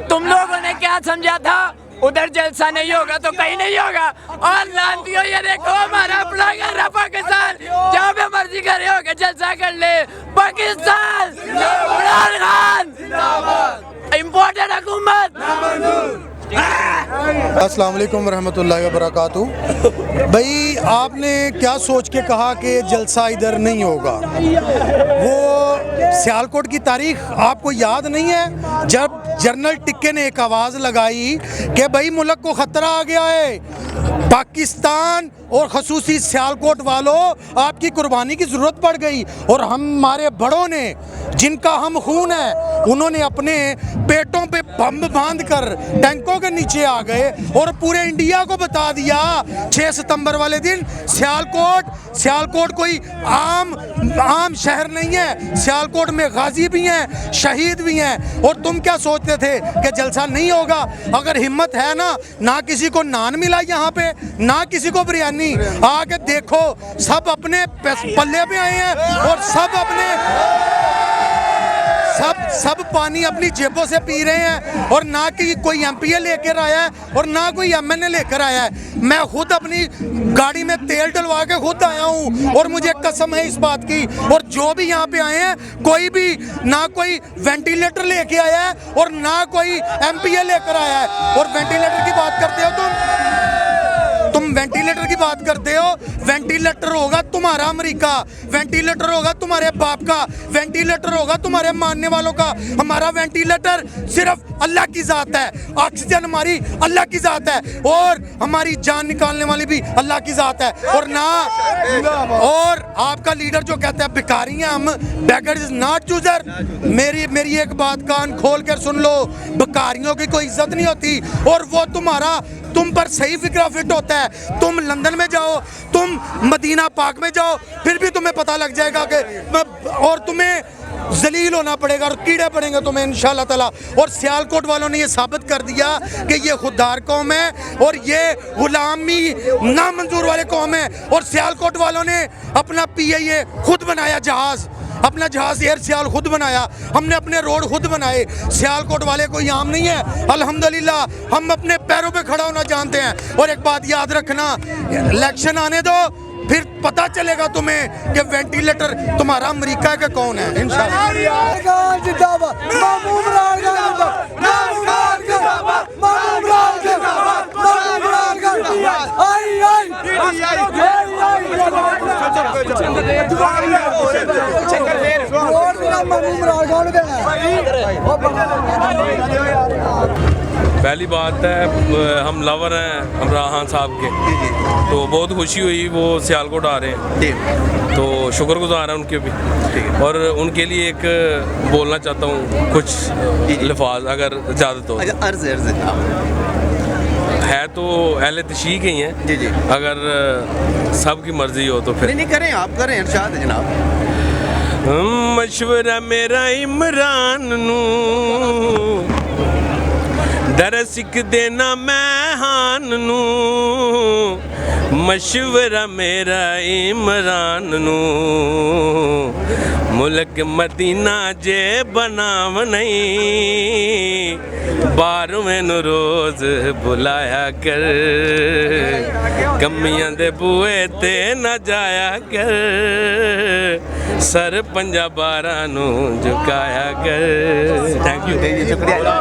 तुम लोगों ने क्या समझा था उधर जलसा नहीं होगा तो कहीं नहीं होगा। और लांतियों ये देखो हमारा अपना घर है पाकिस्तान, जहाँ पे मर्जी करे होगा जलसा कर ले। पाकिस्तान इमरान खान इम्पोर्टेड हुकूमत। अस्सलाम वालेकुम रहमतुल्लाहि व बरकातुहू। भाई आपने क्या सोच के कहा कि जलसा इधर नहीं होगा? वो सियालकोट की तारीख आपको याद नहीं है जब जनरल टिक्के ने एक आवाज़ लगाई कि भाई मुल्क को ख़तरा आ गया है, पाकिस्तान और ख़ुसूसी सियालकोट वालों आपकी कुर्बानी की ज़रूरत पड़ गई। और हमारे बड़ों ने जिनका हम खून है उन्होंने अपने पेटों पे बम बांध कर टैंकों के नीचे आ गए और पूरे इंडिया को बता दिया 6 सितंबर वाले दिन सियालकोट कोई आम शहर नहीं है। सियालकोट में गाजी भी हैं, शहीद भी हैं। और तुम क्या सोचते थे कि जलसा नहीं होगा? अगर हिम्मत है ना किसी को नान मिला यहाँ पे, ना किसी को बिरयानी, आके देखो सब अपने पल्ले पे आए हैं और सब पानी अपनी जेबों से पी रहे हैं। और ना कि कोई एमपीए लेकर आया है और ना कोई एमएनए लेकर आया है। मैं खुद अपनी गाड़ी में तेल डलवा के खुद आया हूँ और मुझे कसम है इस बात की। और जो भी यहाँ पे आए हैं कोई भी ना कोई वेंटिलेटर लेके आया है और ना कोई एमपीए लेकर आया है। और वेंटिलेटर की बात करते हो तुम वेंटिलेटर की बात करते हो। वेंटिलेटर होगा तुम्हारा अमेरिका, वेंटिलेटर होगा तुम्हारे बाप का, वेंटिलेटर होगा तुम्हारे मानने वालों का। हमारा वेंटिलेटर सिर्फ अल्लाह की ज़ात है, ऑक्सीजन हमारी अल्लाह की ज़ात है और हमारी जान निकालने वाली भी अल्लाह की ज़ात है। और आपका लीडर जो कहता है भिखारी हैं हम, बेगर इज नॉट चूजर। मेरी एक बात कान खोल कर सुन लो, भिखारियों की कोई इज्जत नहीं होती। और वो तुम पर सही फिक्रा फिट होता है। तुम लंदन में जाओ, तुम मदीना पाक में जाओ, फिर भी तुम्हें पता लग जाएगा कि और तुम्हें जलील होना पड़ेगा और कीड़े पड़ेंगे तुम्हें इंशाल्लाह ताला। और सियालकोट वालों ने ये साबित कर दिया कि ये खुददार कौम है और ये गुलामी नामंजूर वाले कौम है। और सियालकोट वालों ने अपना पीआईए खुद बनाया, अपना जहाज एयर सियाल खुद बनाया, हमने अपने रोड खुद बनाए। सियालकोट वाले कोई आम नहीं है। अल्हम्दुलिल्लाह हम अपने पैरों पे खड़ा होना जानते हैं। और एक बात याद रखना, इलेक्शन आने दो फिर पता चलेगा तुम्हें कि वेंटिलेटर तुम्हारा अमेरिका का कौन है। पहली बात है हम लवर हैं इमरान खान साहब के, तो बहुत खुशी हुई वो सियालकोट आ रहे हैं, तो शुक्रगुजार हैं उनके भी। और उनके लिए एक बोलना चाहता हूँ कुछ लफाज अगर इजाज़त हो। अर्ज़ है तो अहले तशरीक़ ही हैं जी। अगर सबकी मर्जी हो तो फिर नहीं करें, आप करें इरशाद है जनाब। मशवरा मेरा इमरान नू दरसिक देना मैं हान नू, मशवरा मेरा इमरान नू मुल्क मदीना जे बनाव नहीं, 12वें रोज़ बुलाया कर, कमियां दे बुए ते न जाया कर, सर 5-12 नू झुकाया कर। थैंक यू, शुक्रिया।